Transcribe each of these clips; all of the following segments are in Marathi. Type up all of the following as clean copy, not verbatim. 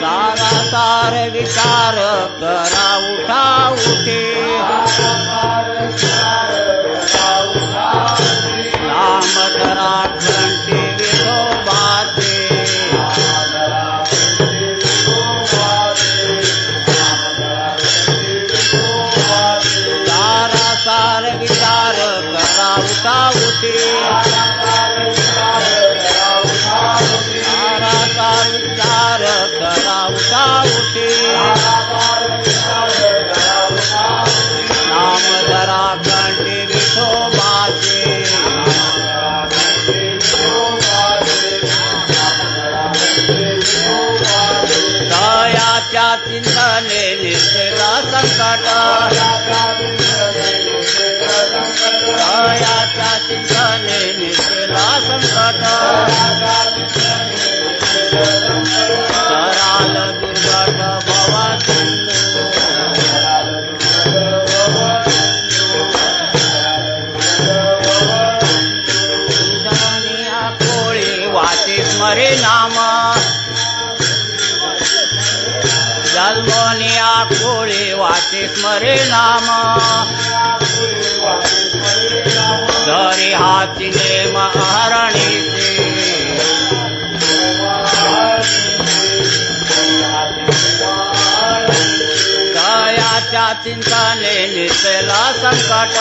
सारा सार विचार करा उठा उठे नाम धरा घंटी विठोबाचे सारा सार विचार करा उठा उठे सारा सार विचार करा उठा उठे नाम धरा घंटी विठोबाचे दयाच्या चिंतने निसला संकट दयाच्या चिंतने निसला संकट कराल दुर्घट भवा सिंधुनिया कोळी वाचे स्मरे नाम जन्मनिया कोळी वाचे स्मरे नाम धरी हाती नेम हरणीचे दयाच्या चिंतने निसला संकट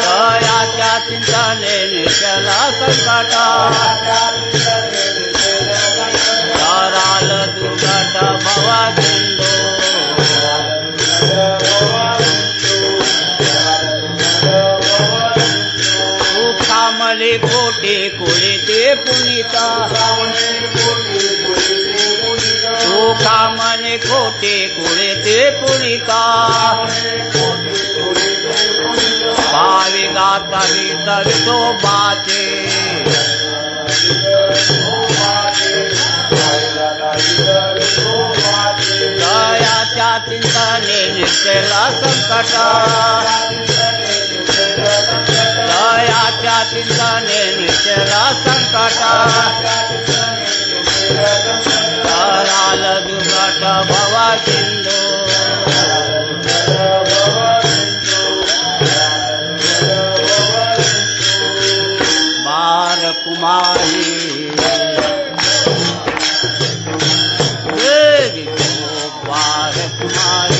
दयाच्या चिंतने निसला संकट कराल दुर्घट भवा सिंधू सुखामले कोटी कुळीते पुनिता सुखामले कोटी कुळीते पुनिता भाविकाता गीत विठोबाचे दयाच्या चिंतने निसला संकट दयाच्या चिंतने निसला संकट कराल दुर्घट भवा सिंधू बार कुमारी बार कुमारी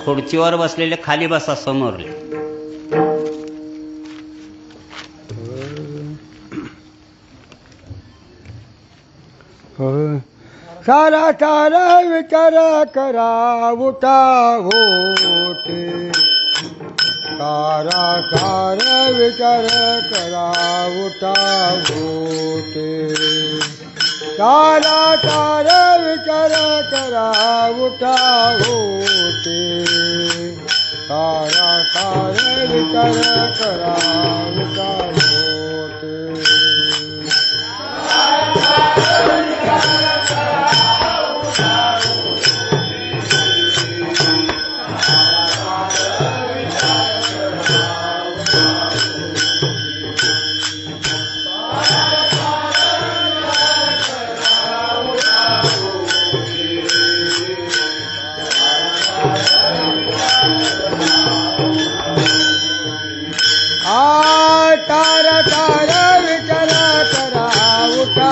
खुर्चीवर बसलेले खाली बसा समोरले सारा सारा विचार करा उठा होते सारा सारा विचार करा उठा होते सारा सारा विचार करा उठा होते सारा सारा विचार करा उठा होते तारा तारा विचार करा उठा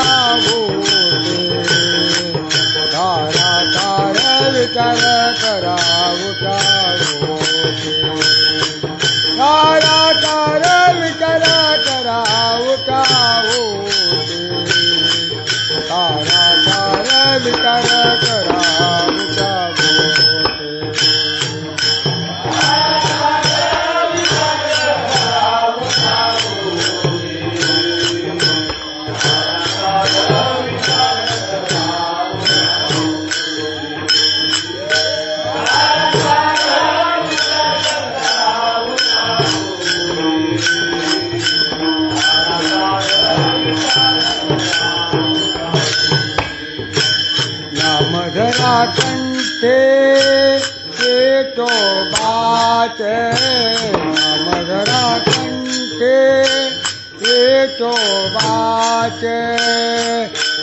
होते तारा तारा विचार करा उठा होते तारा तारा विचार करा उठा हो करावता गोटे नामधरा कंठे केतो बात नामधरा कंठे केतो बात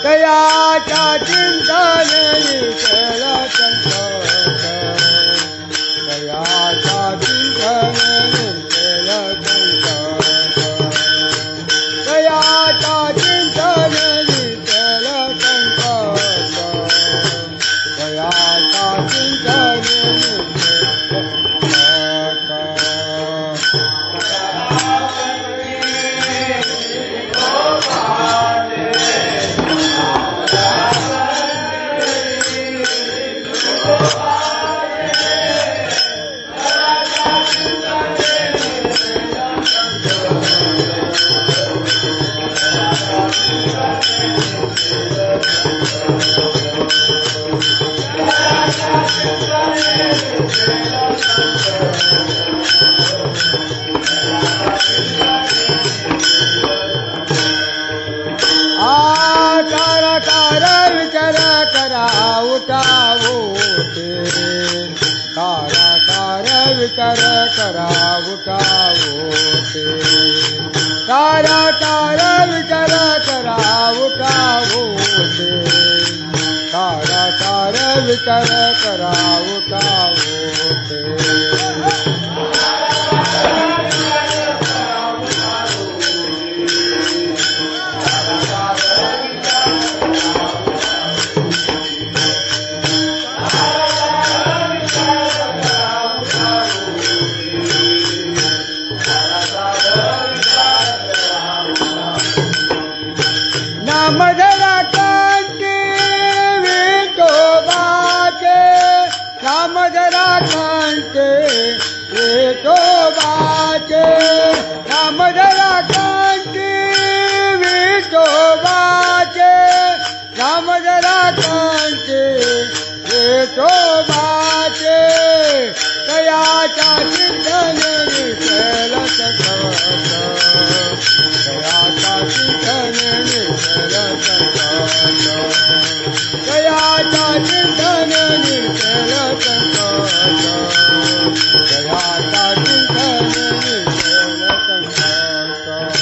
तयाचा चिंतन विठ्ठल संकट तयाचा चिंतन विठ्ठल संकट तयाचा चिंतन विठ्ठल संकट तयाचा चिंतन विचार करावता गोटे तारा विचार करावता गोटे तारा विचार करावता गोटे तारा विचार करावता गोटे नामधरा कांटे विठोबाचे नामधरा कांटे विठोबाचे नामधरा कांटे विठोबाचे नामधरा कांटे विठोबाचे तयाचा चिंतन विठ्ठल संकट तयाचा चिंतन विठ्ठल संकट तयाचा चिंतन विठ्ठल संकट तयाचा चिंतन विठ्ठल संकट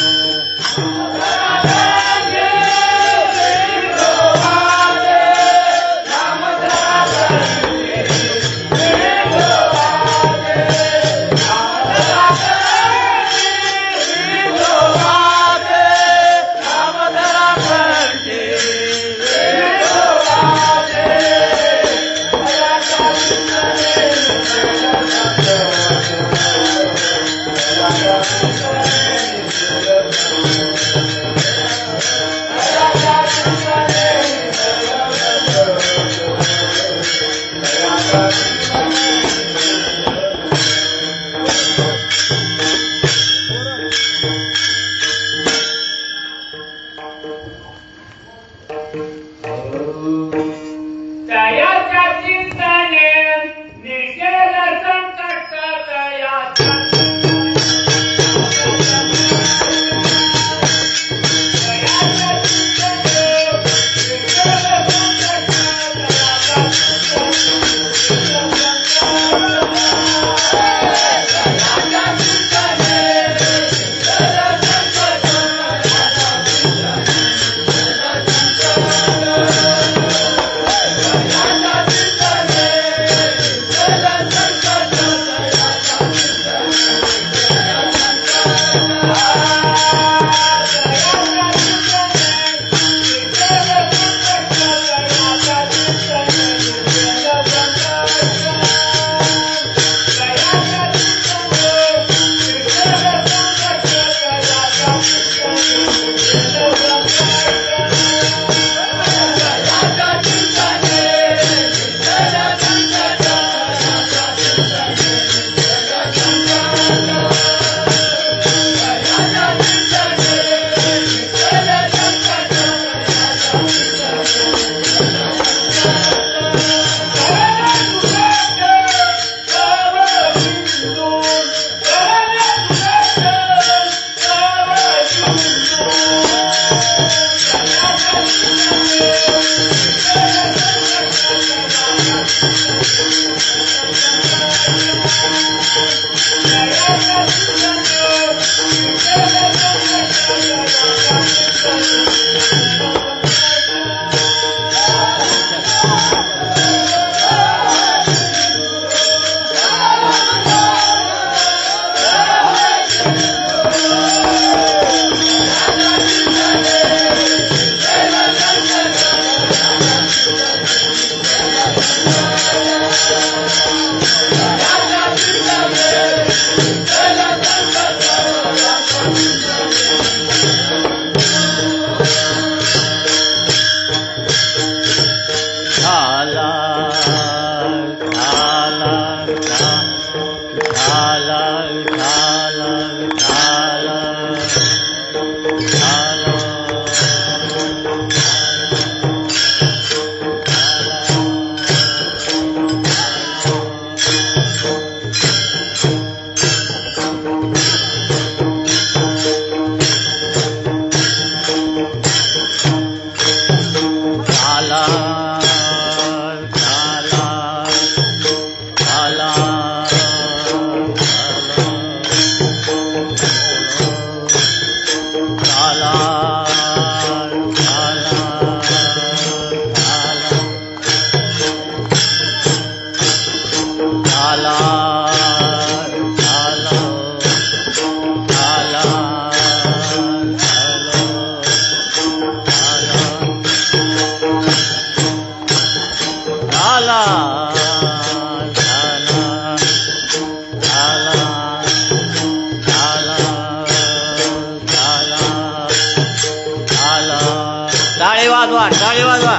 टाळी वाजवा.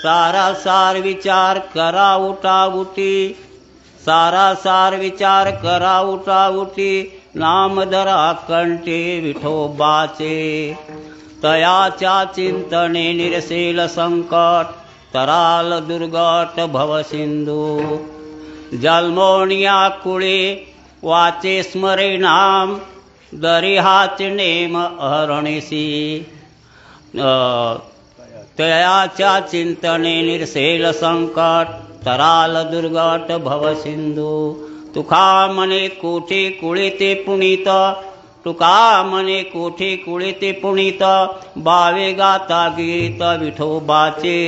सारासार विचार करा उठाउठी, सारासार विचार करा उठाउठी, नाम धरा कंठी विठोबाचे. तयाच्या चिंतने निरसेल संकट, तराल दुर्गट भवसिंधू. जन्मोनिया कुळे वाचे स्मरे नाम, दरिहाचे नेम अहरणीसी. तयाच्या चिंतने निरसेल संकट, तराल दुर्गट भवसिंधू. तुका मने कोठे कुळिते पुनीत, तुका मने कोठे कुळिते पुनीत, बावे गाता गीत विठोबाचे.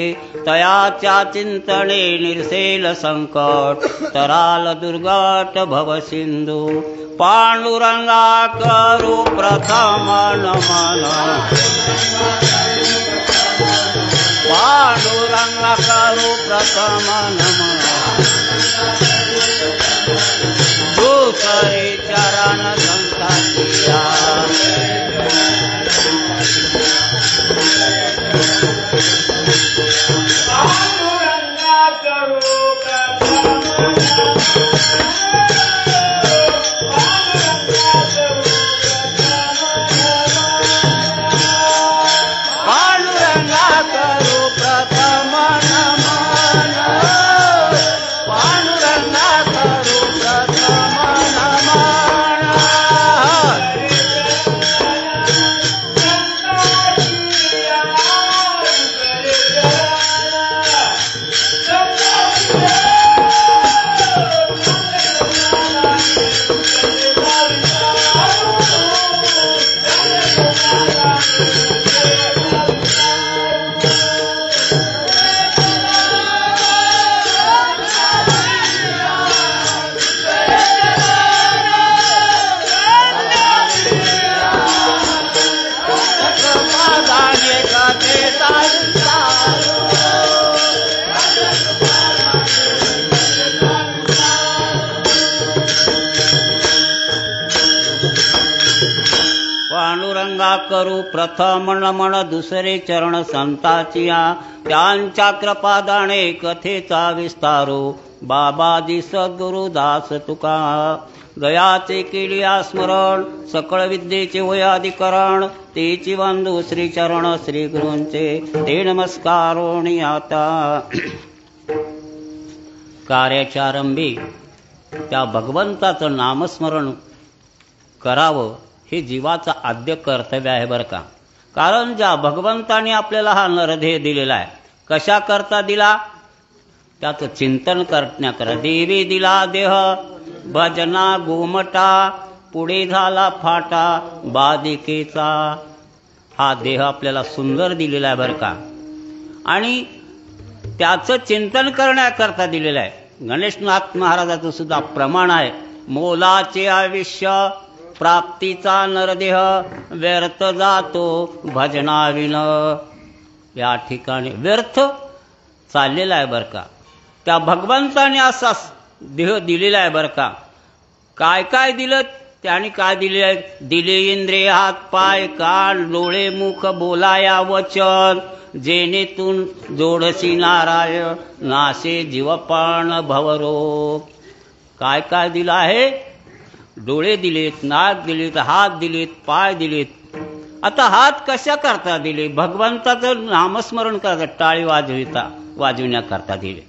तयाच्या चिंतने निरसेल संकट, तराल दुर्गट भवसिंधू. पांडुरंगा करू प्रथम नमन, पांडुरंगा करू प्रथम नमन. दुसरे चरण संतांच्या, पांडुरंगा करू पांडुरंगा करू प्रथम नमन, दुसरे चरण संताचिया. त्यांच्या कृपादाने कथेचा विस्तारो, बाबाजी सद्गुरुदास तुका. दयाचे केलिया स्मरण, सकळ विद्येचे वयाधिकरण. तेची बंधू श्री चरण श्री गुरूंचे, ते नमस्कारोणी आता. कार्याच्या आरंभी त्या भगवंताचं नामस्मरण करावं हे जीवाचं आद्य कर्तव्य आहे बरं का. कारण ज्या भगवंताने आपल्याला हा नरदेह दिलेला आहे, कशा करता दिला, त्याचं चिंतन करण्याकरता. देवी दिला देह भजना गोमटा, पुढे झाला फाटा बादिकेचा. हा देह आपल्याला सुंदर दिलेला आहे बरं का, आणि त्याचं चिंतन करण्याकरता दिलेलं आहे. गणेशनाथ महाराजाचं सुद्धा प्रमाण आहे, मोलाचे आयुष्य प्राप्तीचा नरदेह व्यर्थ जातो भजनाविन. या ठिकाणी व्यर्थ चाललेला आहे बरं का. त्या भगवंताने असा देह दिलेला आहे बरं का. काय काय दिलं त्याने, काय दिले, दिले इंद्रिय हात पाय कान डोळे मुख बोलाया वचन, जेनेतून जोडसी नारायण नासे जीवपान भवरोग. काय काय दिलं आहे, डोळे दिलेत, नाक दिलेत, हात दिलेत, पाय दिलेत. आता हात कशा करता दिले, भगवंताचं नामस्मरण करता टाळी वाजविण्याकरता दिले.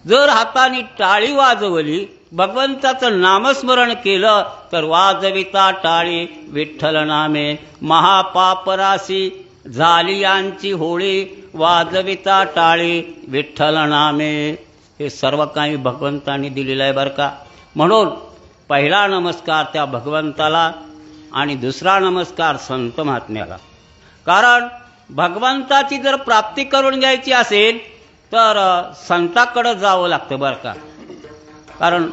जर हाताने टाळी वाजवली, भगवंताचं नामस्मरण केलं, तर वाजविता टाळी विठ्ठल नामे महापापराशी झाली यांची होळी, वाजविता टाळी विठ्ठल नामे. हे सर्व काही भगवंतांनी दिलेलं आहे बरं का. म्हणून पहिला नमस्कार त्या भगवंताला आणि दुसरा नमस्कार संत महात्म्याला. कारण भगवंताची जर प्राप्ती करून घ्यायची असेल तर संताकडे जावं लागतं बरं का. कारण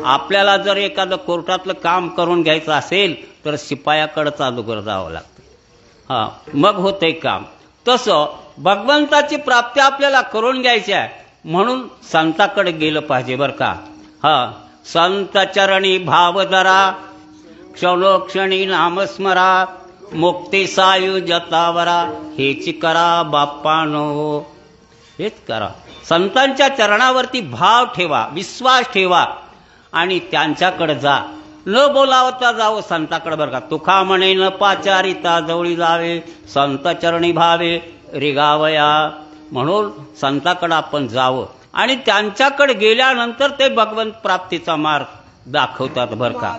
आपल्याला जर एखादं कोर्टातलं काम करून घ्यायचं असेल तर शिपायाकडे अगोदर जावं लागतं, मग होतंय काम. तसं भगवंताची प्राप्ती आपल्याला करून घ्यायची आहे म्हणून संताकडे गेलं पाहिजे बरं का. संत चरणी भाव धरा, क्षणोक्षणी नामस्मरा, मुक्ती सायुजतावरा, हेच करा बाप्पानो. हेच करा, संतांच्या चरणावरती भाव ठेवा, विश्वास ठेवा आणि त्यांच्याकडे जा. न बोलावता जावं संताकडे बरं का. तुका म्हणे न पाचारिता जवळी जावे, संत चरणी भावे रिगावया. म्हणून संताकडे आपण जावं आणि त्यांच्याकडे गेल्यानंतर ते भगवंत प्राप्तीचा मार्ग दाखवतात बरं का.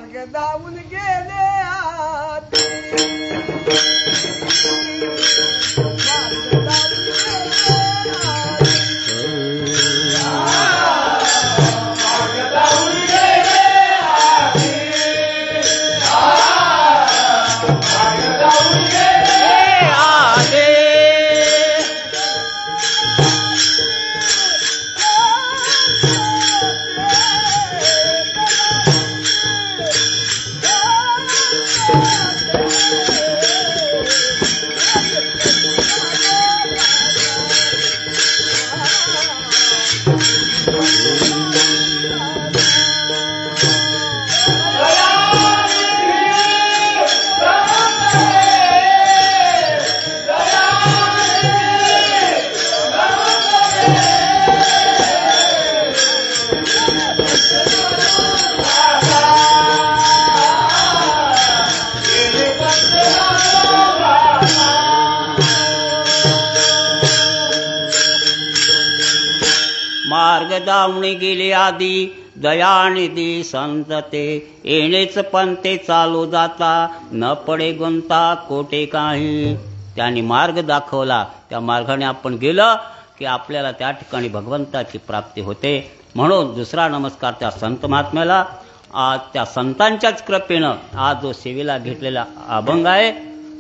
मार्ग दावणी गेले आधी दयानिधी संत ते, येणेच पण ते चालू जाता न पडे गुंता कोटे काही. त्यांनी मार्ग दाखवला, त्या मार्गाने आपण गेलं की आपल्याला त्या ठिकाणी भगवंताची प्राप्ती होते. म्हणून दुसरा नमस्कार त्या संत महात्म्याला. आज त्या संतांच्याच कृपेनं आज जो सेवेला घेतलेला अभंग आहे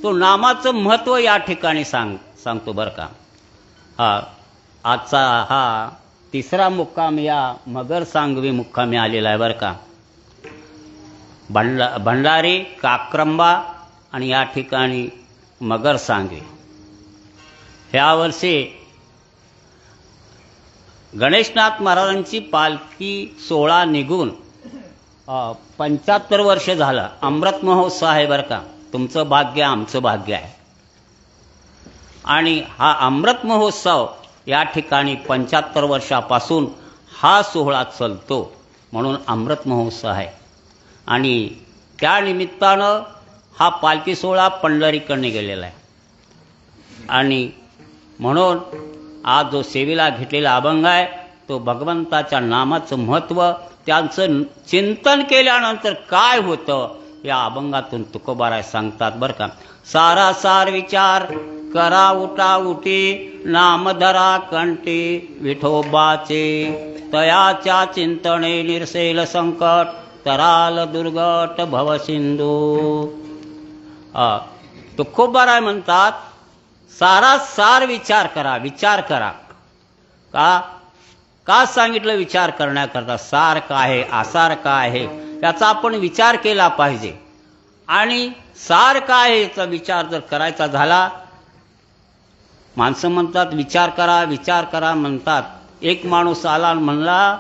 तो नामाचं महत्त्व या ठिकाणी सांगतो बरं का. आजचा हा तिसरा मुक्काम या मगर सांगवी मुक्कामी आलेला आहे बरं का. भंडारी, काक्रंबा आणि या ठिकाणी मगर सांगवी. ह्या वर्षी गणेशनाथ महाराजांची पालखी सोहळा निघून 75 वर्ष झालं. अमृत महोत्सव आहे बरं का. तुमचं भाग्य आमचं भाग्य आहे. आणि हा अमृत महोत्सव या ठिकाणी 75 वर्षापासून हा सोहळा चालतो म्हणून अमृत महोत्सव आहे. आणि त्या निमित्तानं हा पालखी सोहळा पंढरीकडे गेलेला आहे. आणि म्हणून आज जो सेवेला घेतलेला अभंग आहे तो भगवंताच्या नामाचं महत्त्व, त्यांचं चिंतन केल्यानंतर काय होतं या अभंगातून तुकोबाराय सांगतात बरं का. सारा सार विचार करा उठा उठी नामधरा कंठी विठोबाचे तयाच्या चिंतने निरसेल संकट तराल दुर्गट भवसिंधू. तुकोबाराय म्हणतात सारा सार विचार करा. विचार करा का सांगितलं विचार करण्याकरता. सार काय आहे आसार काय आहे याचा आपण विचार केला पाहिजे. आणि सार काय आहे याचा विचार जर करायचा झाला, माणसं म्हणतात विचार करा म्हणतात. एक माणूस आला आणि म्हणला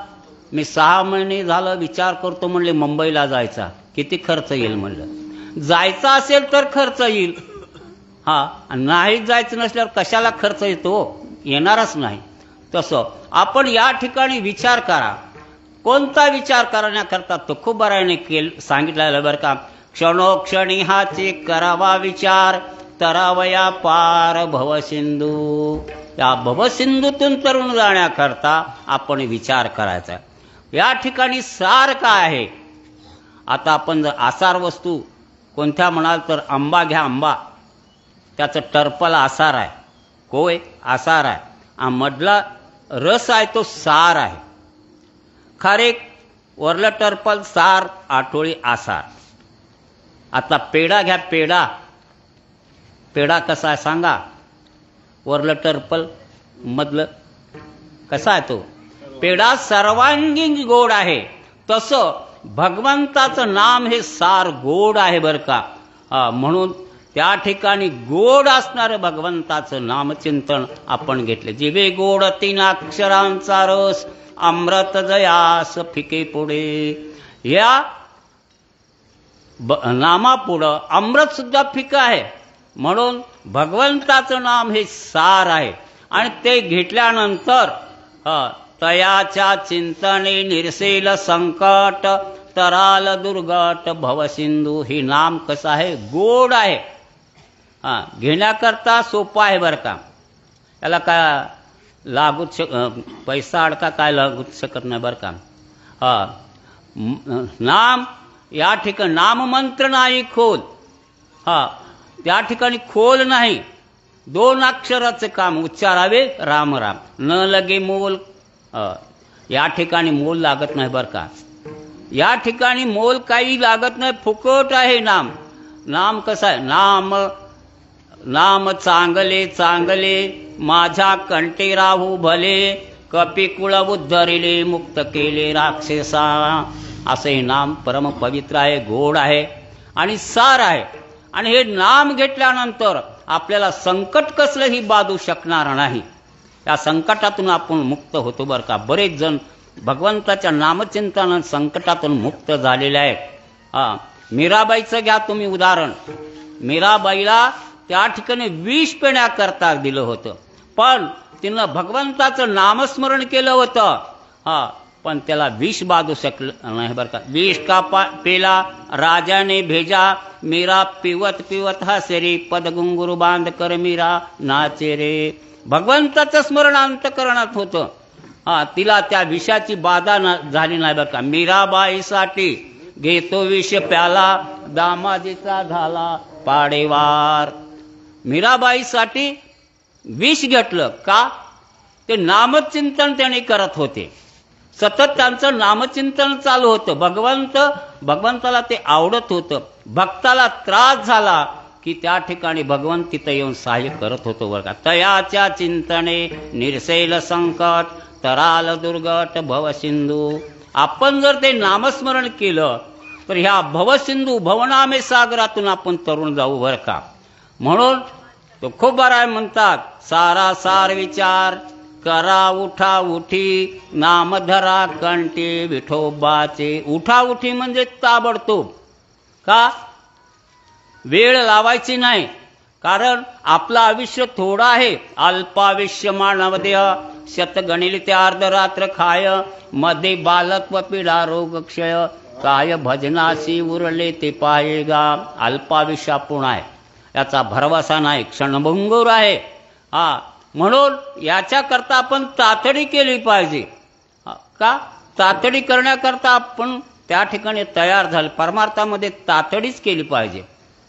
मी 6 महिने झालं विचार करतो म्हणले मुंबईला जायचा, किती खर्च येईल म्हणलं. जायचं असेल तर खर्च येईल, नाही जायचं नसल्यावर कशाला खर्च येतो, येणारच नाही. तसं आपण या ठिकाणी विचार करा. कोणता विचार करण्याकरता तुकोबारायाने सांगितलेलं बरं का. क्षणोक्षणी हाची करावा विचार तरावया पार भवसिंधू. या भवसिंधूतून तरुण जाण्याकरता आपण विचार करायचा. या ठिकाणी सार काय आहे. आता आपण जर आसार वस्तू कोणत्या म्हणाल तर आंबा घ्या. आंबा त्याचं टर्पल आसार आहे, कोय आसार आहे, मधला रस आहे तो सार आहे. खारेक वरलं टर्पल सार आठोळी आसार. आता पेढा घ्या. पेढा कसा आहे सांगा. वरलं टर्पल मधलं कसा आहे तो पेढा सर्वांगीण गोड आहे. तसं भगवंताचं नाम हे सार गोड आहे बरं का. म्हणून त्या ठिकाणी गोड असणारं भगवंताचं नामचिंतन आपण घेतले. जिवे गोड 3 अक्षरांचा रस अमृत जयास फिके पुढे. या नामापुढं अमृत सुद्धा फिकं आहे. म्हणून भगवंताचं नाम हे सार आहे. आणि ते घेतल्यानंतर तयाच्या चिंतने निरसेल संकट तराल दुर्गट भवसिंधू. हे नाम कसं आहे गोड आहे. घेण्याकरता सोपं आहे बरं का. याला काय लागूच पैसा अडका काय लागूच शकत नाही बरं का. नाम या ठिकाणी नाममंत्र नाही खोल. त्या ठिकाणी खोल नाही. 2 अक्षराचे काम उच्चारावे राम राम. न लगे मोल. या ठिकाणी मोल लागत नाही बरं का. या ठिकाणी मोल काही लागत नाही. फुकट आहे नाम. नाम कसं आहे. नाम चांगले चांगले माझ्या कंठी राहू भले कपिकुळ उद्धरिले मुक्त केले राक्षसा. असे हे नाम परम पवित्र आहे, गोड आहे आणि सार आहे. आणि हे नाम घेतल्यानंतर आपल्याला संकट कसलंही बाधू शकणार नाही. या संकटातून आपण मुक्त होतो बरं का. बरेच जण भगवंताच्या नामचिंतनानं संकटातून मुक्त झालेले आहेत. मीराबाईचं घ्या तुम्ही उदाहरण. मीराबाईला त्या ठिकाणी विष पिण्याकरता दिलं होतं, पण तिनं भगवंताचं नामस्मरण केलं होतं. पण त्याला विष बाधू शकलं नाही बरं का. विष का पेला राजाने भेजा मीरा पिवत पिवत हसे रे पद घुंगरू बांध कर मीरा नाचे रे. भगवंताचं स्मरण अंतकरणात होतं. तिला त्या विषाची बाधा झाली नाही बरं का. मीराबाईसाठी घेतो विष प्याला दामाजीचा झाला पाडेवार. मीराबाईसाठी विष घेतलं का. ते नामचिंतन त्यांनी करत होते. सतत त्यांचं नामचिंतन चालू होतं. भगवंताला ते आवडत होतं. भक्ताला त्रास झाला की त्या ठिकाणी भगवंत तिथं येऊन सहाय्य करत होतो बरं का. तयाच्या चिंतने निरसेल संकट तराल दुर्गट भवसिंधू. आपण जर ते नामस्मरण केलं तर ह्या भवसिंधू भवनामे सागरातून आपण तरुण जाऊ बरं का. म्हणून तुकोबाराय म्हणतात सारा सार विचार करा उठा उठी नामधरा कंठी विठोबाचे. उठा उठी म्हणजे ताबडतोब. का वेळ लावायची नाही. कारण आपलं आयुष्य थोडं आहे. अल्पायुष्य मानव देह शत गणिल ते अर्धरात्र खाय मध्ये बालत्व पिढा रोग क्षय काय भजनाशी उरले ते पायेगा. अल्पायुष्य पुन्हा आहे, याचा भरवसा नाही, क्षणभंगूर आहे. म्हणून याच्याकरता आपण तातडी केली पाहिजे. का तातडी करण्याकरता आपण त्या ठिकाणी तयार झाले. परमार्थामध्ये तातडीच केली पाहिजे.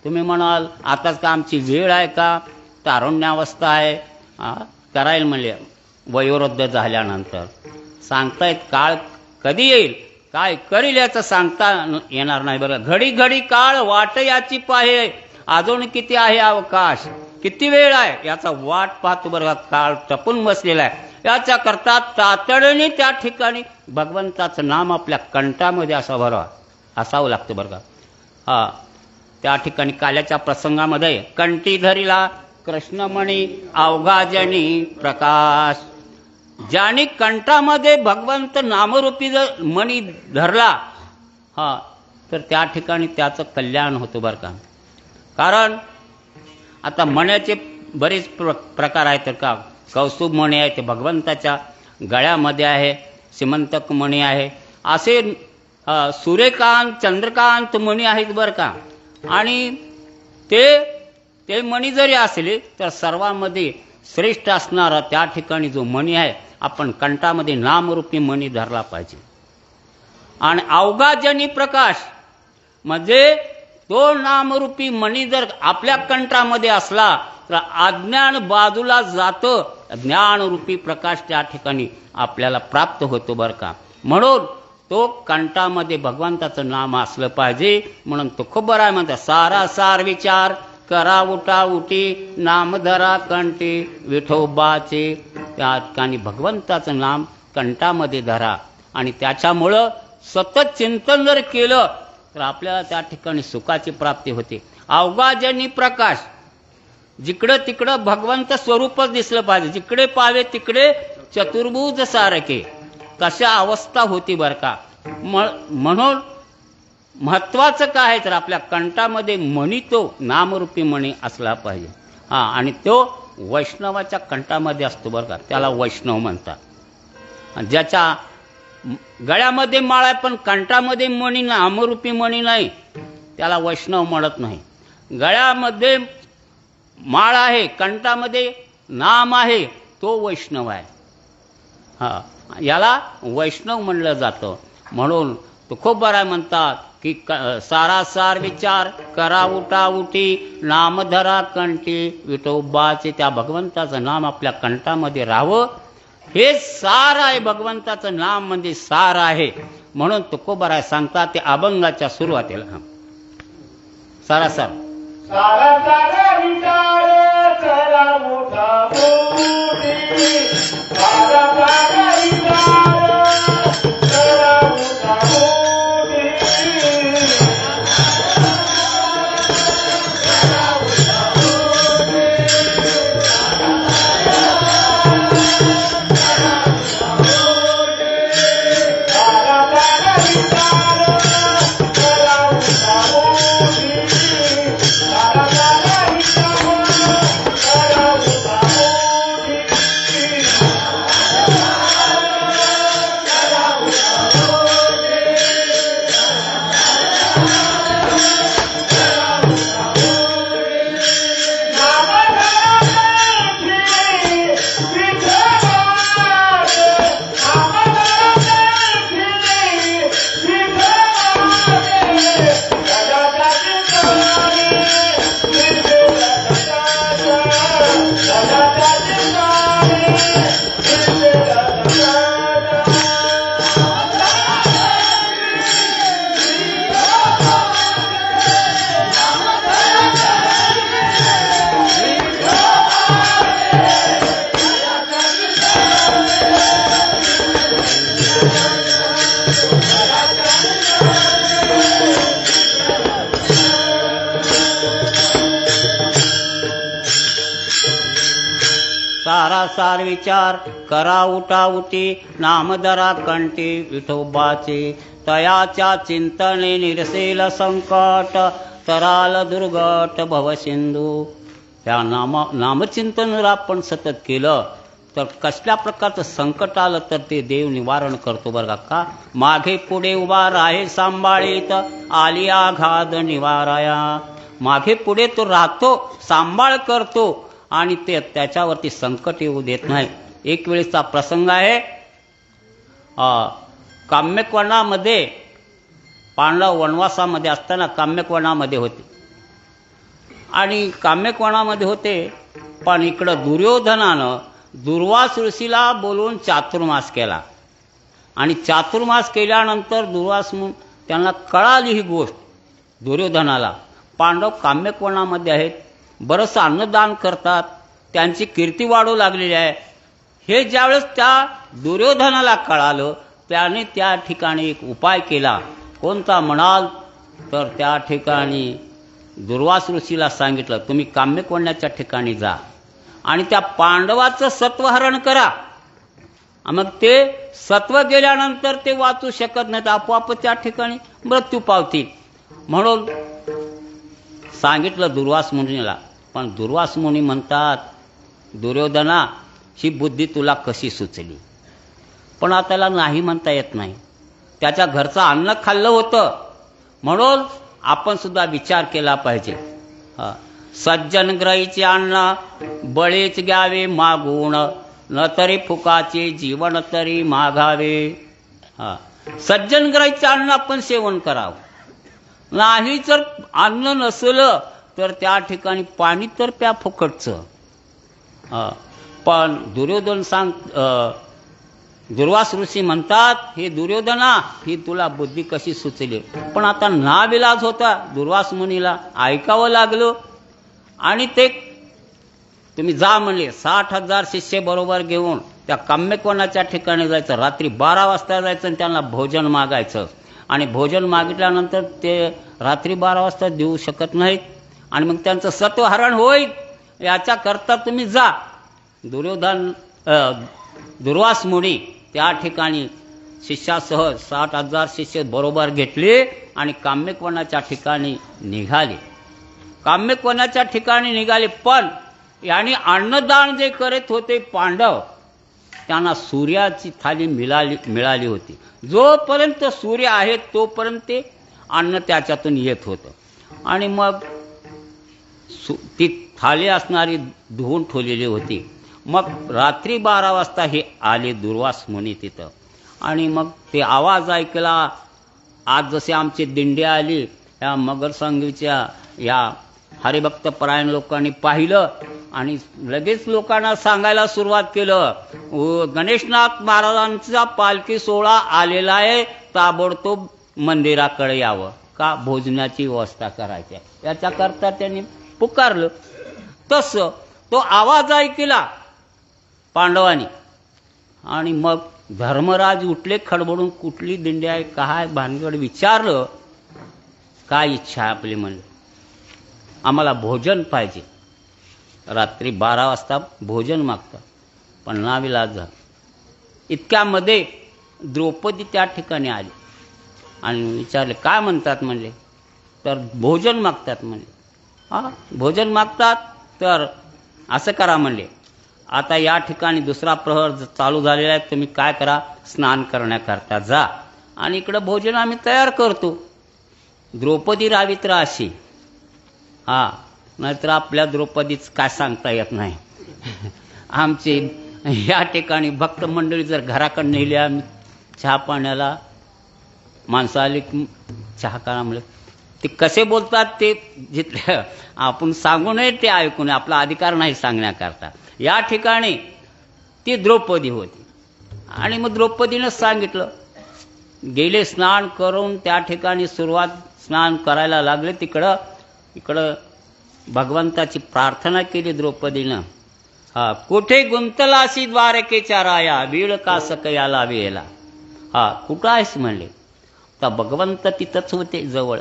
तुम्ही म्हणाल आताच का आमची वेळ आहे का, तारुण्यावस्था आहे, करायला म्हणले वयोवृद्ध झाल्यानंतर. सांगतायत काळ कधी येईल, काय करील याचं सांगता येणार नाही. बरं, घडी घडी काळ वाट याची पाहे, अजून किती आहे अवकाश, किती वेळ आहे याचा वाट पाहतो. बरं, काळ टपून बसलेला आहे. याच्याकरता तातडीने त्या ठिकाणी भगवंताचं नाम आपल्या कंठामध्ये असावं लागतं. बरं का, त्या ठिकाणी काल्याच्या प्रसंगामध्ये कंठी धरिला कृष्णमणी अवघाजनी प्रकाश. ज्याने कंठामध्ये भगवंत नामरूपी जर मणी धरला तर त्या ठिकाणी त्याचं कल्याण होतं. बरं का, कारण आता मण्याचे बरेच प्रकार आहेत. तर का कौस्तुभ मणी आहे, ते भगवंताच्या गळ्यामध्ये आहे. सीमंतक मणी आहे, असे सूर्यकांत चंद्रकांत मणी आहेत. बरं का, आणि ते मणी जरी असले तर सर्वांमध्ये श्रेष्ठ असणारा त्या ठिकाणी जो मणी आहे, आपण कंठामध्ये नामरूपी मणी धरला पाहिजे. आणि अवघाजनी प्रकाश म्हणजे तो नामरूपी मणी जर आपल्या कंठामध्ये असला तर अज्ञान बाजूला जातं, ज्ञानरूपी प्रकाश त्या ठिकाणी आपल्याला प्राप्त होतो. बरं का, म्हणून तो कंठामध्ये भगवंताचं नाम असलं पाहिजे. म्हणून तो खूप बरं आहे म्हणतात, सारा सार विचार करा उठा उठी नामधरा कंठी विठोबाचे. त्या ठिकाणी भगवंताचं नाम कंठामध्ये धरा आणि त्याच्यामुळं सतत चिंतन जर केलं तर आपल्याला त्या ठिकाणी सुखाची प्राप्ती होते. अवघाजनी प्रकाश, जिकडं तिकडं भगवंत स्वरूपच दिसलं पाहिजे. जिकडे पावे तिकडे चतुर्भुज सारखे, कशा अवस्था होती. बरं का, म्हणून महत्वाचं काय आहे तर आपल्या कंठामध्ये मणी तो नामरूपी मणी असला पाहिजे. आणि तो वैष्णवाच्या कंठामध्ये असतो. बरं का, त्याला वैष्णव म्हणतात. ज्याच्या गळ्यामध्ये माळ आहे पण कंठामध्ये मणी नामरूपी मणी नाही, त्याला वैष्णव म्हणत नाही. गळ्यामध्ये माळ आहे, कंठामध्ये नाम आहे, तो वैष्णव आहे. याला वैष्णव म्हणलं जातं. म्हणून तो खूप बरा म्हणतात की सारासार विचार करा उठा उठी नामधरा कंठी विठोबाचे. त्या भगवंताचं नाम आपल्या कंठामध्ये राहावं, हे सार आहे. भगवंताचं नाम म्हणजे सार आहे. म्हणून तो खूप बरा सांगतात ते अभंगाच्या सुरुवातीला सारासार सारासार विचार करा उठा उठी, सारासार विचार करा उठा उठी, सारासार विचार करा उठा उठी नामधरा कंठी विठोबाचे. तयाच्या चिंतने निरसेल संकट तराल दुर्गट भवसिंधू. त्या नामचिंतन जर आपण सतत केलं तर कसल्या प्रकारचं संकट आलं तर ते देव निवारण करतो. बरं का, मागे पुढे उभा राहे सांभाळीत आली आघात निवाराया. मागे पुढे तो राहतो, सांभाळ करतो आणि ते त्याच्यावरती संकट येऊ देत नाही. एक वेळेचा प्रसंग आहे, काम्यकोणामध्ये पांडव वनवासामध्ये असताना काम्यकवनामध्ये होते आणि काम्यकवनामध्ये होते, पण इकडं दुर्योधनानं दुर्वास ऋषीला बोलवून चातुर्मास केला आणि चातुर्मास केल्यानंतर दुर्वास त्यांना कळाली ही गोष्ट दुर्योधनाला, पांडव काम्यकवनामध्ये आहेत, बरंचसं अन्नदान करतात, त्यांची कीर्ती वाढू लागलेली आहे. हे ज्यावेळेस त्या दुर्योधनाला कळालं त्याने त्या ठिकाणी एक उपाय केला. कोणता म्हणाल तर त्या ठिकाणी दुर्वास ऋषीला सांगितलं तुम्ही काम्यकवनाच्या ठिकाणी जा आणि त्या पांडवाचं सत्वहरण करा. मग ते सत्व गेल्यानंतर ते वाचू शकत नाहीत, आपोआप त्या ठिकाणी मृत्यू पावतील म्हणून सांगितलं दुर्वास मुनीला. पण दुर्वास मुनी म्हणतात दुर्योधना ही बुद्धी तुला कशी सुचली? पण आता त्याला नाही म्हणता येत नाही, त्याच्या घरचं अन्न खाल्लं होतं म्हणून आपण सुद्धा विचार केला पाहिजे. सज्जन ग्रहीचे अन्न बळीच घ्यावे मागून, न तरी फुकाचे जीवन तरी मागावे. सज्जन ग्रहीचे अन्न आपण सेवन करावं, नाही जर अन्न नसलं तर त्या ठिकाणी पाणी तर प्या फुकटचं. पण दुर्योधन दुर्वास ऋषी म्हणतात हे दुर्योधना ही तुला बुद्धी कशी सुचली? पण आता नाविलाज होता दुर्वास मुनीला, ऐकावं लागलं आणि ते तुम्ही जा म्हणले. 60,000 शिष्य बरोबर घेऊन त्या काम्यकवनाच्या ठिकाणी जायचं, रात्री 12 वाजता जायचं आणि त्यांना भोजन मागायचं आणि भोजन मागितल्यानंतर ते रात्री 12 वाजता देऊ शकत नाहीत आणि मग त्यांचं सत्वहरण होईल याच्याकरता तुम्ही जा. दुर्वास मुनी त्या ठिकाणी शिष्यासह 60,000 शिष्य बरोबर घेतले आणि काम्यकवनाच्या ठिकाणी निघाले. काम्यकवनाच्या ठिकाणी निघाले, पण यांनी अन्नदान जे करत होते पांडव त्यांना सूर्याची थाली मिळाली होती. जोपर्यंत सूर्य आहे तोपर्यंत ते अन्न त्याच्यातून येत होतं आणि मग ती थाली असणारी धुवून ठेवलेली होती. मग रात्री 12 वाजता हे आले दुर्वास मुनी तिथं आणि मग ते आवाज ऐकला. आज जसे आमची दिंडी आली या मगर संघीच्या या हरिभक्तपरायण लोकांनी पाहिलं आणि लगेच लोकांना सांगायला सुरुवात केलं गणेशनाथ महाराजांचा पालखी सोहळा आलेला आहे, ताबडतोब मंदिराकडे यावं, का भोजनाची व्यवस्था करायची याच्याकरता त्यांनी पुकारलं. तसं तो आवाज ऐकला पांडवांनी आणि मग धर्मराज उठले खडबडून, कुठली दिंडी आहे काय भानगड विचारलं. काय इच्छा आहे आपली? म्हणलं आम्हाला भोजन पाहिजे. रात्री 12 वाजता भोजन मागतात, पण नाविलाज झालं. इतक्यामध्ये द्रौपदी त्या ठिकाणी आली आणि विचारले काय म्हणतात? म्हणले तर भोजन मागतात. म्हणले भोजन मागतात तर असं करा म्हणले, आता या ठिकाणी दुसरा प्रहर चालू झालेला आहे, तुम्ही काय करा स्नान करण्याकरता जा आणि इकडं भोजन आम्ही तयार करतो. द्रौपदी रावित्र अशी नाहीतर आपल्या द्रौपदीच काय सांगता येत नाही. आमची या ठिकाणी भक्त मंडळी जर घराकडे नेली आम्ही चहा पाण्याला, माणसं आली चहा करा म्हणलं, ते कसे बोलतात ते जिथले आपण सांगू नये ते ऐकू नये, आपला अधिकार नाही सांगण्याकरता. या ठिकाणी ती द्रौपदी होती आणि मग द्रौपदीनं सांगितलं. गेले स्नान करून त्या ठिकाणी स्नान करायला लागले. इकडं भगवंताची प्रार्थना केली द्रौपदीनं. कुठे गुंतलासी द्वारकेच्या राया, बीळ का सकयाला वेला. कुठं आहेस म्हणले, तर भगवंत तिथंच होते जवळ,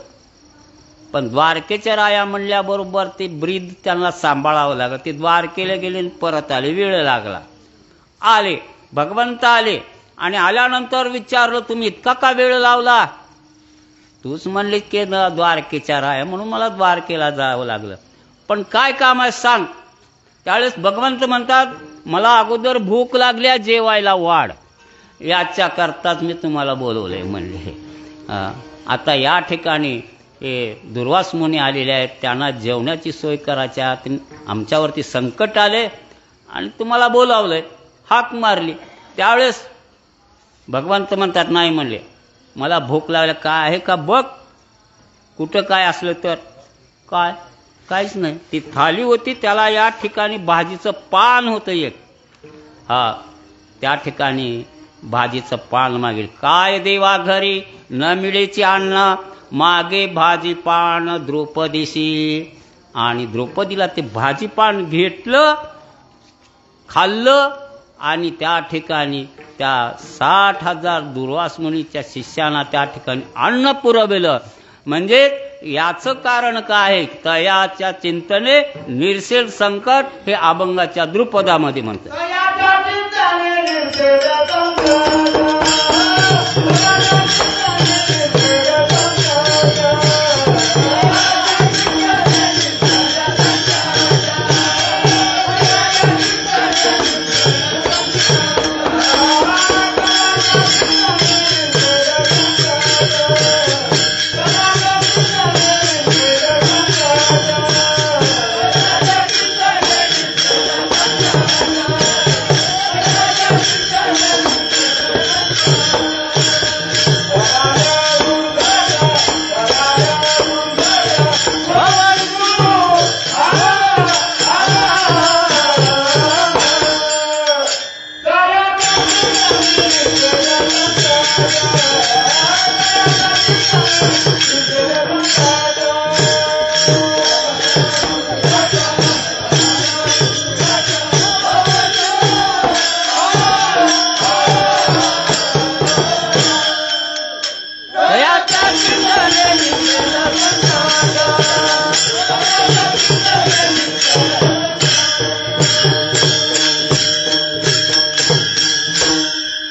पण द्वारकेच्या राया म्हणल्याबरोबर ते ब्रीद त्यांना सांभाळावं लागलं. ते द्वारकेला गेले परत आले, वेळ लागला. आले भगवंत आले आणि आल्यानंतर विचारलं तुम्ही इतका का वेळ लावला? तूच म्हणले की द्वारकेच्या राया म्हणून मला द्वारकेला जावं लागलं, पण काय काम आहे सांग. त्यावेळेस भगवंत म्हणतात मला अगोदर भूक लागल्या, जेवायला वाढ, याच्याकरताच मी तुम्हाला बोलवलंय म्हणले. आता या ठिकाणी हे दुर्वास मुनी आलेले आहेत, त्यांना जेवणाची सोय करायची, आमच्यावरती संकट आले आणि तुम्हाला बोलावलंय, हाक मारली. त्यावेळेस भगवंत म्हणतात नाही म्हणले, मला भूक लागल्या, काय आहे का बघ, कुठं काय असलं तर काय, काहीच नाही. ती थाली होती, त्याला या ठिकाणी भाजीचं पान होतं एक, त्या ठिकाणी भाजीचं पान मागेल. काय देवा घरी न मिळेची अन्न, मागे भाजी पान द्रौपदीशी. आणि द्रौपदीला ते भाजी पान घेतलं, खाल्लं आणि त्या ठिकाणी त्या 60,000 दुर्वास मुनीच्या शिष्यांना त्या ठिकाणी अन्न पुरवलं. म्हणजे याचं कारण काय आहे, तयाच्या चिंतने निर्सेल संकट, हे अभंगाच्या द्रुपदामध्ये म्हणतात.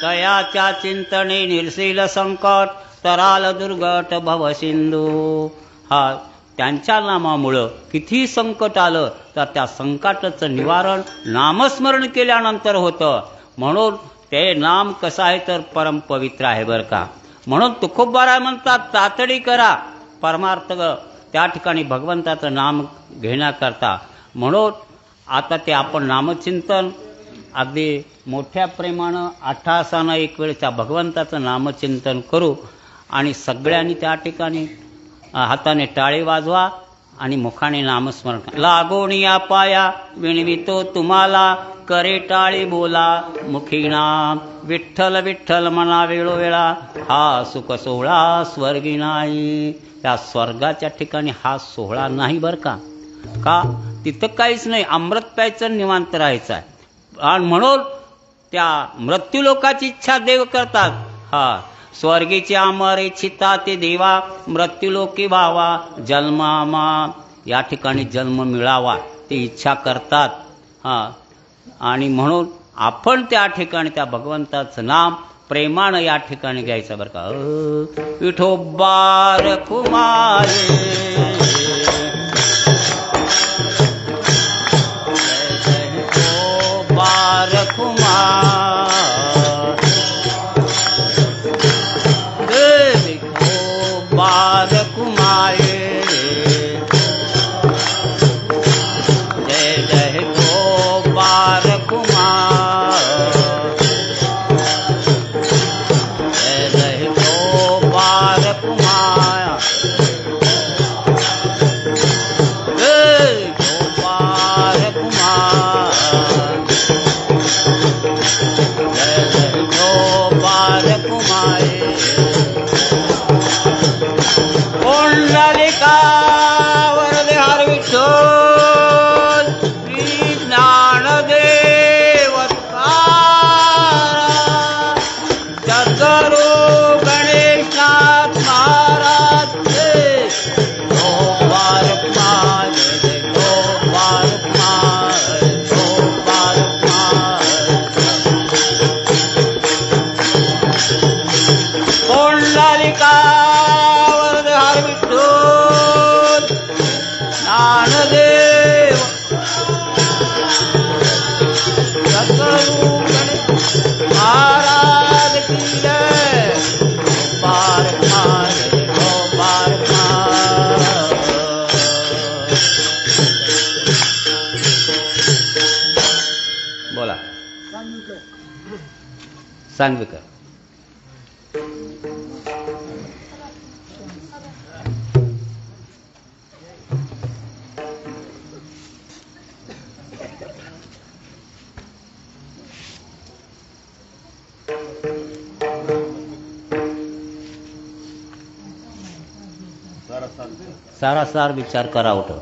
तयाच्या चिंतने निर्शील संकट, तराल दुर्गट भव सिंधू. त्यांच्या नामामुळं किती संकट आलं तर त्या संकटाचं निवारण नामस्मरण केल्यानंतर होतं. म्हणून ते नाम कसं आहे तर परम पवित्र आहे बरं का. म्हणून तुकोबाराय म्हणतात, तातडी करा परमार्थ त्या ठिकाणी भगवंताचं नाम घेण्याकरता. म्हणून आता ते आपण नामचिंतन अगदी मोठ्या प्रेमानं अट्टहासानं एक वेळ त्या भगवंताचं नामचिंतन करू. आणि सगळ्यांनी त्या ठिकाणी हाताने टाळी वाजवा आणि मुखाने नामस्मरण. लागोनिया पाया विणवितो तुम्हाला, करे टाळी बोला मुखी नाम. विठ्ठल विठ्ठल मना वेळोवेळा, हा सुख सोहळा स्वर्गी नाही. त्या स्वर्गाच्या ठिकाणी हा सोहळा नाही बरं का. का तिथं काहीच नाही, अमृत प्यायचं, निवांत राहायचं आहे. आणि म्हणून त्या मृत्यूलोकाची इच्छा देव करतात. स्वर्गीची अमर इच्छिता ते देवा, मृत्यूलोकी व्हावा जन्मामा. या ठिकाणी जन्म मिळावा ती इच्छा करतात. आणि म्हणून आपण त्या ठिकाणी त्या भगवंताचं नाम प्रेमानं या ठिकाणी घ्यायचं बरं का. विठोबार कुमारे कुमार, बार कुमारे, जय जय गो बार कुमार, जय जय गो बार कुमार, जय गो बार कुमार, जय जय गो बार कुमार. पुंडलिका वरदे हर विठ्ठल, श्री ज्ञानदेव तारा, सद्गुरु गणेशनाथ महाराज जय. गोपाल कुमार जय गोपाल कुमार, गोपाल कुमार. पुंडलिका ज्ञानदेव सद्गुरु महाराज की जय. गोपाल कुमार गोपाल कुमार. बोला सांगविकर. सारासार विचार करा उठो.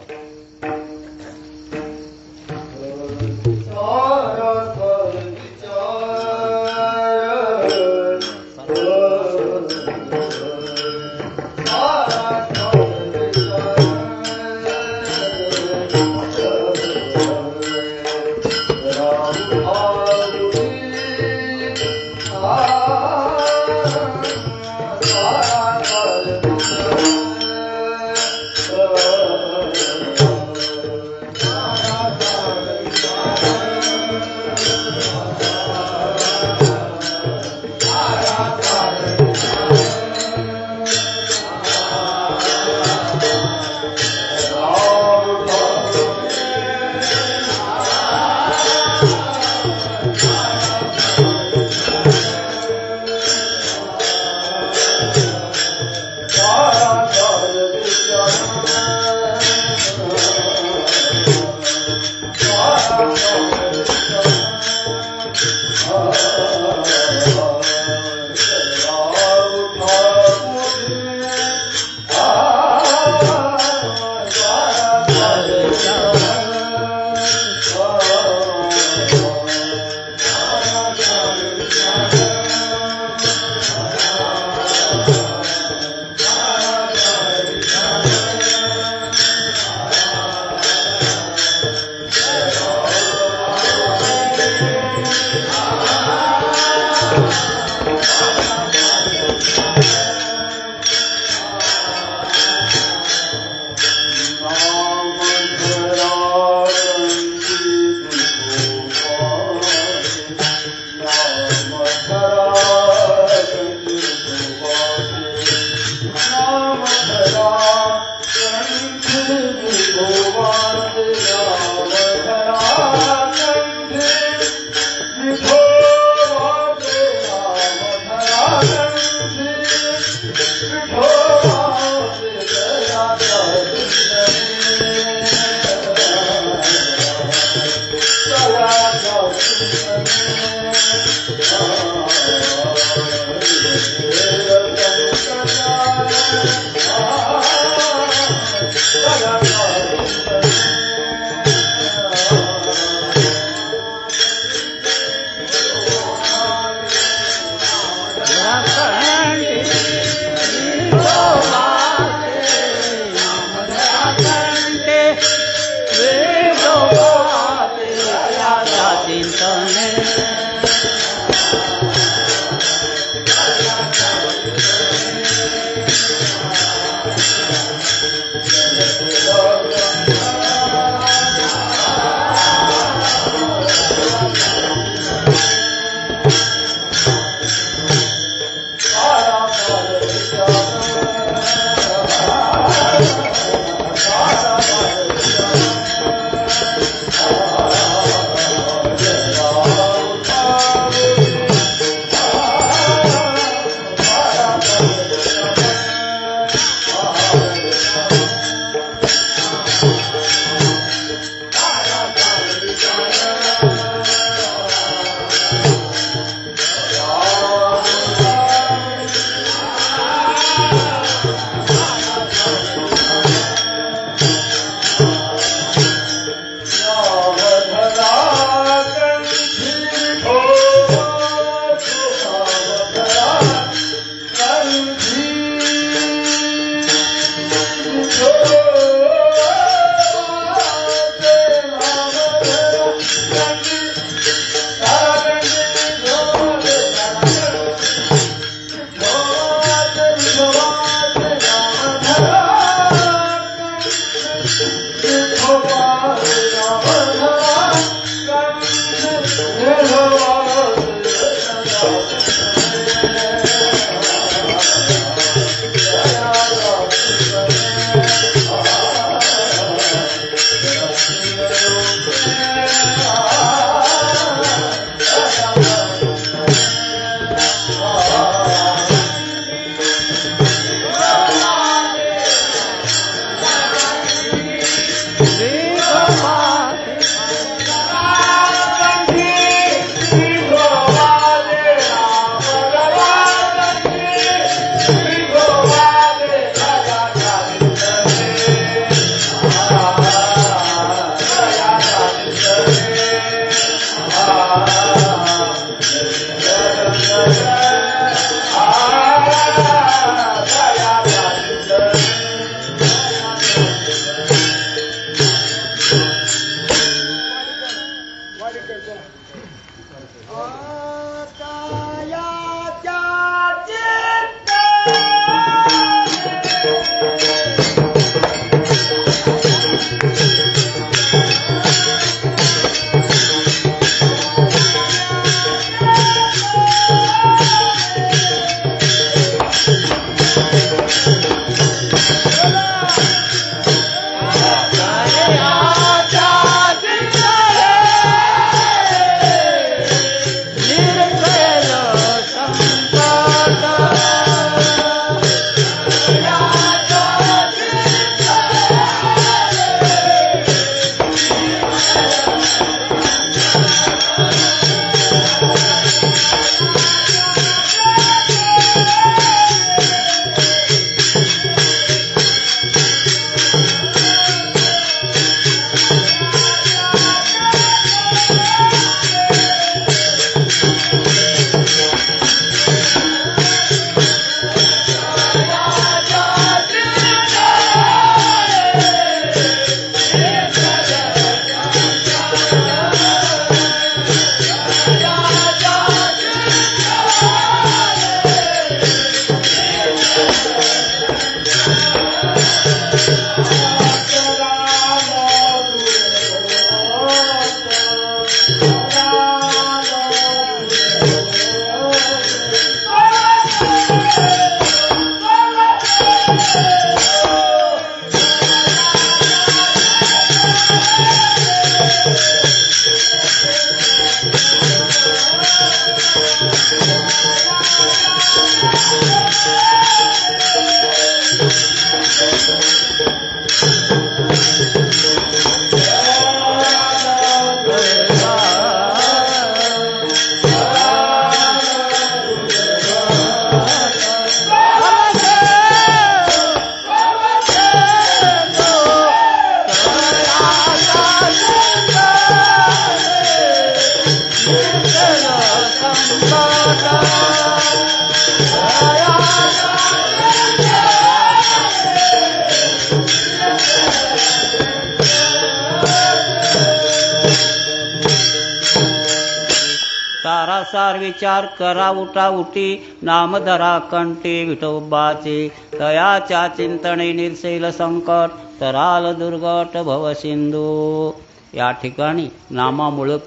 सारासार विचार करा उठा उठी नामधरा कंठी विठोबाचे तयाच्या चिंतने निर्सेल संकट तराल दुर्गट भवसिंधू। या ठिकाणी नामामुळे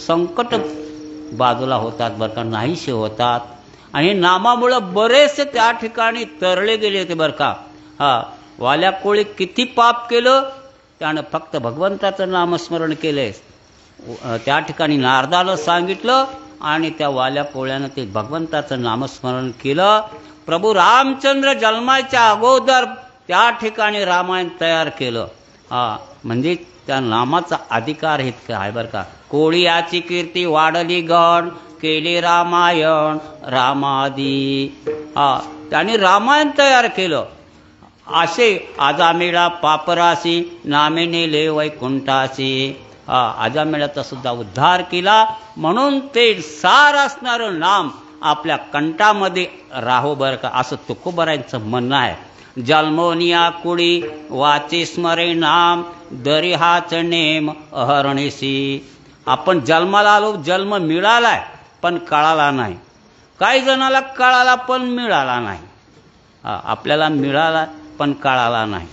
संकट बाजूला होतात बरं का, नाहीसे होतात आणि नामामुळे बरेचसे त्या ठिकाणी तरले गेले होते बरं का। वाल्या कोळी किती पाप केलं त्यानं फक्त भगवंताचं नामस्मरण केलंय। त्या ठिकाणी नारदानं सांगितलं आणि त्या वाल्या कोळ्यानं ते भगवंताचं नामस्मरण केलं। प्रभू रामचंद्र जन्माच्या अगोदर त्या ठिकाणी रामायण तयार केलं। म्हणजे त्या नामाचा अधिकार इतका आहे बरं का। कोळी याची कीर्ती वाढली गण केले रामायण रामादी। त्यांनी रामायण तयार केलं। असे आजामेळा पापरासी नामे नेले वैकुंठासी। आजामेळाचा सुद्धा उद्धार केला म्हणून ते सार असणारं नाम आपल्या कंठामध्ये राहो बरं का, असं तुकोबरायांचं म्हणणं आहे। जन्मोनिया कुडी वाचे स्मरे नाम दरी हाच नेम अहरणीसी। आपण जन्माला आलो, जन्म मिळालाय पण कळाला नाही। काही जणाला कळाला पण मिळाला नाही। आपल्याला मिळाला पण कळाला नाही।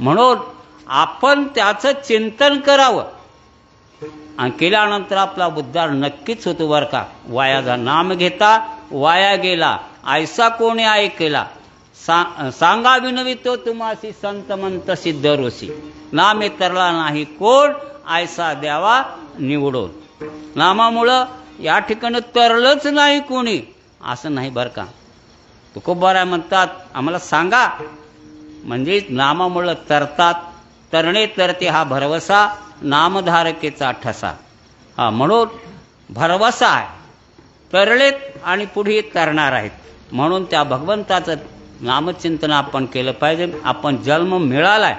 म्हणून आपण त्याचं चिंतन करावं आणि केल्यानंतर आपला उद्धार नक्कीच होतो बरं का। वायाचा नाम घेता वाया गेला ऐसा कोणी ऐकेला सांगा विनवितो तुम्हासी संत मंत सिद्ध ऋषी। नामे तरला नाही कोण ऐसा द्यावा निवडून। नामामुळं या ठिकाणी तरलंच नाही कोणी असं नाही बरं का। तुकोबाराय म्हणतात आम्हाला सांगा, म्हणजे नामामुळं तरतात। तरणे तरते हा भरवसा नामधारकेचा ठसा। म्हणून भरवसा आहे, तरलेत आणि पुढे तरणार आहेत। म्हणून त्या भगवंताचं नामचिंतन आपण केलं पाहिजे। आपण जन्म मिळालाय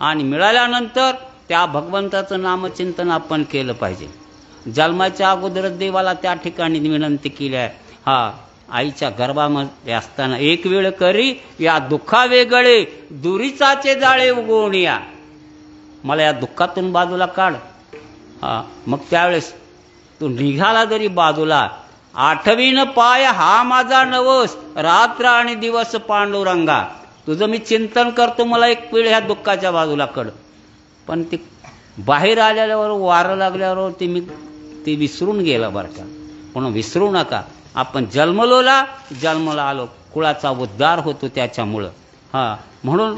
आणि मिळाल्यानंतर त्या भगवंताचं नामचिंतन आपण केलं पाहिजे। जन्माच्या अगोदरच देवाला त्या ठिकाणी विनंती केली आहे। आईच्या गर्भामध्ये असताना एक वेळ करी या दुःखा वेगळे दुरीचाचे जाळे उगवणिया। मला या दुःखातून बाजूला काढ। मग त्यावेळेस तू निघाला जरी बाजूला, आठवीन पाय हा माझा नवस रात्र आणि दिवस पांडुरंगा। तुझं मी चिंतन करतो, मला एक वेळ ह्या दुःखाच्या बाजूला कड। पण ते बाहेर आल्यावर वारं लागल्यावर ते विसरून गेलं बरं का। म्हणून विसरू नका। आपण जन्मला आलो, कुळाचा उद्धार होतो त्याच्यामुळं। म्हणून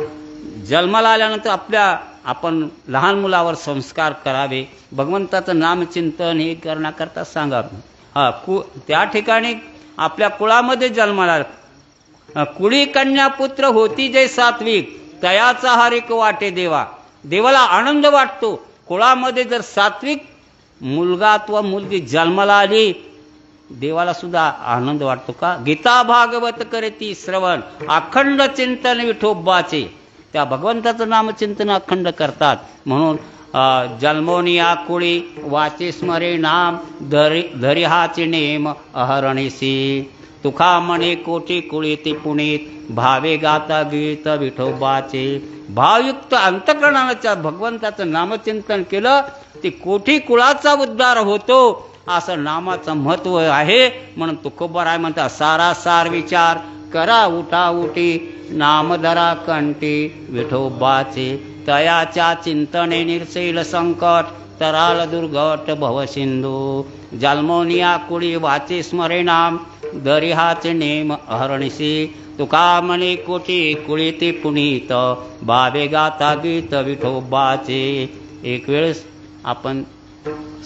जन्माला आल्यानंतर आपण लहान मुलावर संस्कार करावे, भगवंताचं नामचिंतन हे करण्याकरता सांगावे. त्या ठिकाणी आपल्या कुळामध्ये जन्माला कुळी कन्या पुत्र होती जे सात्विक, तयाचा हरिक वाटे देवा. देवाला आनंद वाटतो. कुळामध्ये जर सात्विक मुलगा अथवा मुलगी जन्माला आली, देवाला सुद्धा आनंद वाटतो. का? गीता भागवत करेती श्रवण, अखंड चिंतन विठोबाचे. त्या भगवंताचं नामचिंतन अखंड करतात. म्हणून जन्मोनिया कुळी वाचे स्मरे नाम, धरिहाचे नेम अहरणीसी. तुका म्हणे कोटी कुळी ती पुणीत, भावे गाता गीत विठोबाचे. भावयुक्त अंतकरणाच्या भगवंताचं नामचिंतन केलं ते कोटी कुळाचा उद्धार होतो, असं नामाचं महत्व आहे. म्हणून तुकोबाराय म्हणतात, सारासार विचार करा उठा उठी, नामधरा कंठी विठोबाचे. तयाच्या चिंतने निर्सेल संकट, तराल दुर्घट भवसिंधू. जन्मोनिया कुळी वाचे स्मरे नाम, दरिहाचे नेम अहरणीसी. तुका म्हणे कोटी कुळी ती पुनीत, भावे गाता गीत विठोबाचे. एक वेळेस आपण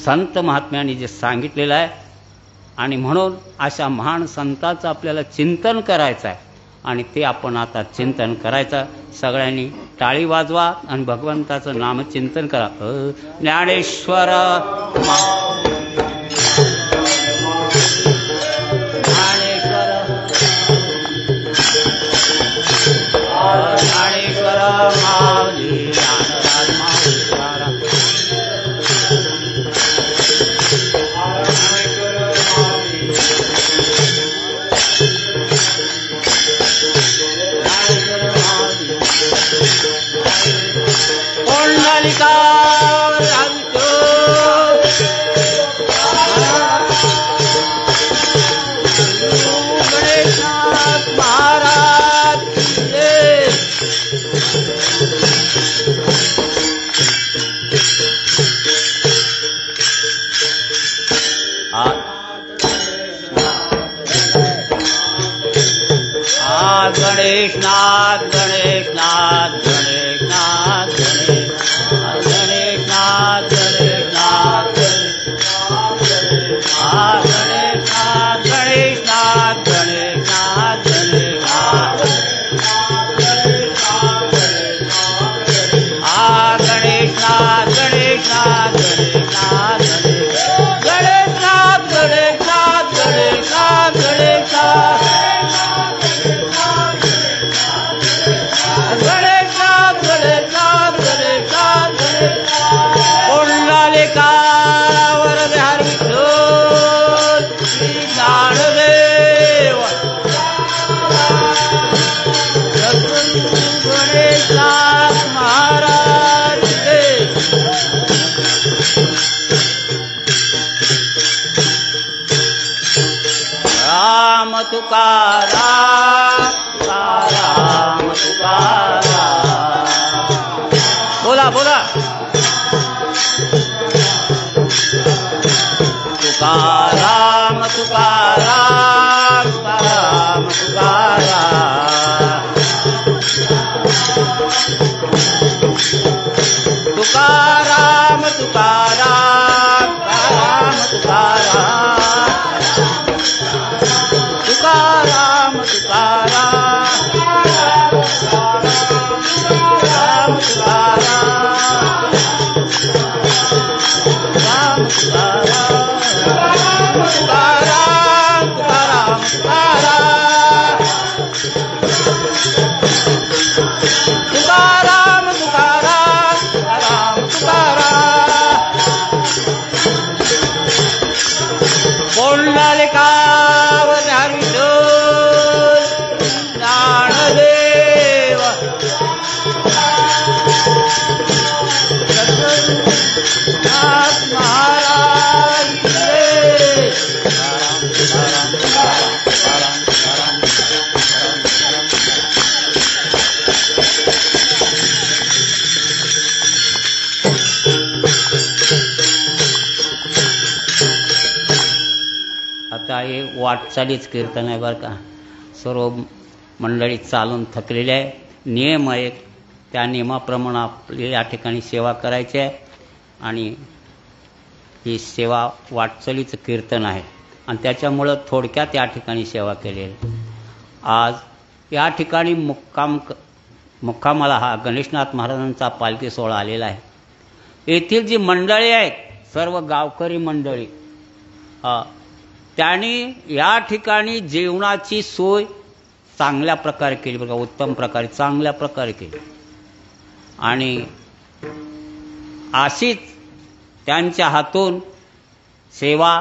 संत महात्म्यांनी जे सांगितलेलं आहे, आणि म्हणून अशा महान संतांचं आपल्याला चिंतन करायचं आहे. आणि ते आपण आता चिंतन करायचं. सगळ्यांनी टाळी वाजवा आणि भगवंताचं नामचिंतन करा. ज्ञानेश्वर ज्ञानेश्वर माऊली ज्ञानराज माऊलीवारा. पुंडलिका गणेशनाथ महाराज गणेशनाथ गणेशनाथ गणेशनाथ गणेशनाथ गणेशनाथ गणेशनाथ गणेशनाथ गणेशनाथ गणेशनाथ गणेशनाथ गणेशनाथ गणेशनाथ गणेशनाथ गणेशनाथ गणेशनाथ गणेशनाथ पुंडलिकावर हरी श्री ज्ञानदेव गणेशनाथ महाराज. राम तुकाराम राम तुकाराम. बोला बोला. तुकाराम तुकाराम तुकाराम तुकाराम तुकाराम तुकाराम तुकाराम तुकाराम पुंडलिकावर हरी ज्ञानदेव नाथ महाराज. आता हे वाटचालीच कीर्तन आहे बरं का. सर्व मंडळी चालून थकलेले आहे. नियम आहेत, त्या नियमाप्रमाणे आपली या ठिकाणी सेवा करायची आहे. आणि ही सेवा वाटचालीचं कीर्तन आहे आणि त्याच्यामुळं थोडक्यात या ठिकाणी सेवा केली आहे. आज या ठिकाणी मुक्कामाला हा गणेशनाथ महाराजांचा पालखी सोहळा आलेला आहे. येथील जी मंडळी आहेत, सर्व गावकरी मंडळी, त्यांनी या ठिकाणी जेवणाची सोय चांगल्या प्रकारे केली बघा, उत्तम प्रकारे चांगल्या प्रकारे केली. आणि अशीच त्यांच्या हातून सेवा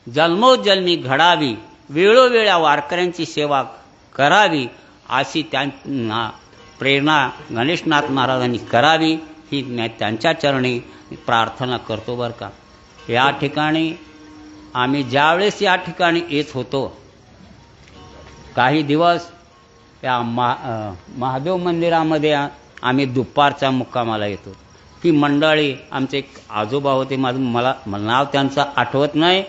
जन्मोजन्मी घडावी, वेळोवेळा वारकऱ्यांची सेवा करावी, अशी त्यांना प्रेरणा गणेशनाथ महाराजांनी करावी, ही मी त्यांच्या चरणी प्रार्थना करतो बरं का. या ठिकाणी आम्ही ज्यावेळेस या ठिकाणी येत होतो, काही दिवस या महादेव मंदिरामध्ये आम्ही दुपारच्या मुक्कामाला येतो. ही मंडळी, आमचे एक आजोबा होते, मला नाव त्यांचं आठवत नाही,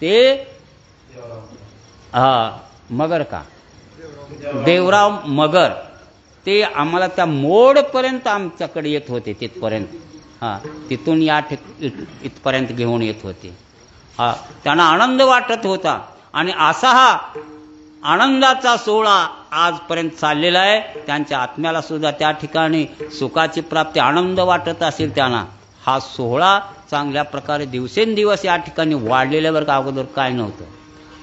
ते मगर का देवराव मगर, ते आम्हाला त्या मोडपर्यंत आमच्याकडे येत होते, तिथपर्यंत तिथून इथपर्यंत घेऊन येत होते. त्यांना आनंद वाटत होता आणि असा हा आनंदाचा सोहळा आजपर्यंत चाललेला आहे. त्यांच्या आत्म्याला सुद्धा त्या ठिकाणी सुखाची प्राप्ती, आनंद वाटत असेल त्यांना. हा सोहळा चांगल्या प्रकारे दिवसेंदिवस या ठिकाणी वाढलेल्यावर का अगोदर काय नव्हतं,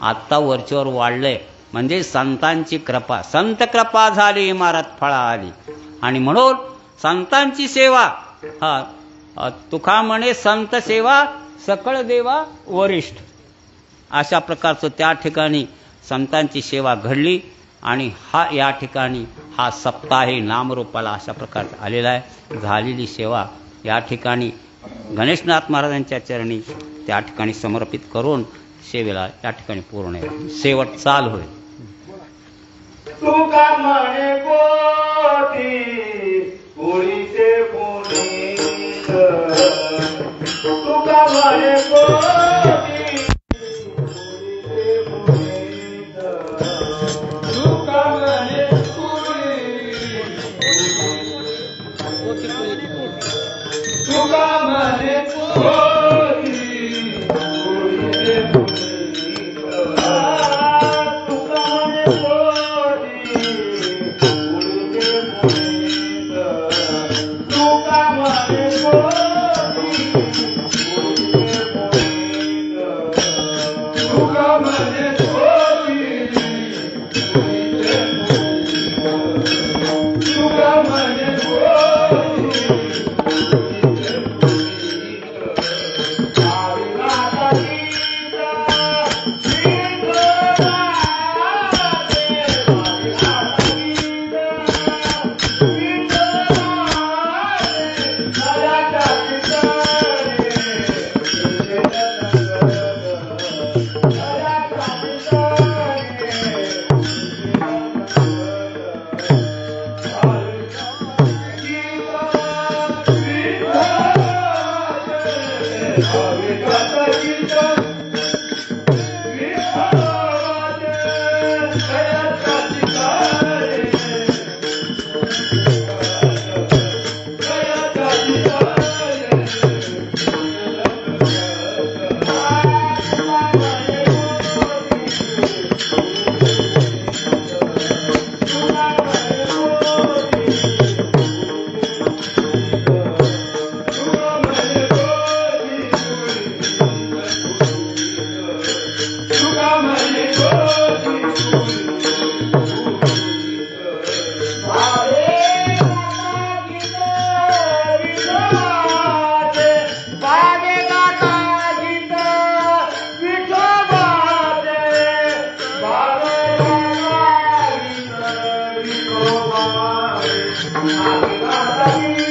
आत्ता वरच्यावर वाढलंय. म्हणजे संतांची कृपा, संत कृपा झाली इमारत फळा आली. आणि म्हणून संतांची सेवा, तुका म्हणे संत सेवा सकळ देवा वरिष्ठ, अशा प्रकारचं त्या ठिकाणी संतांची सेवा घडली. आणि या ठिकाणी हा सप्ताही नामरूपाला अशा प्रकारचा आलेला आहे. झालेली सेवा या ठिकाणी गणेशनाथ महाराजांच्या चरणी त्या ठिकाणी समर्पित करून सेवेला या ठिकाणी पूर्ण शेवट चाल होईल. तुका म्हणे कोटी कोळीचे पुनीत, तुका म्हणे कोटी कोळीचे पुनीत, तुका म्हणे तुका म्हणे कोटी कोळीचे पुनीत, तुका म्हणे Hare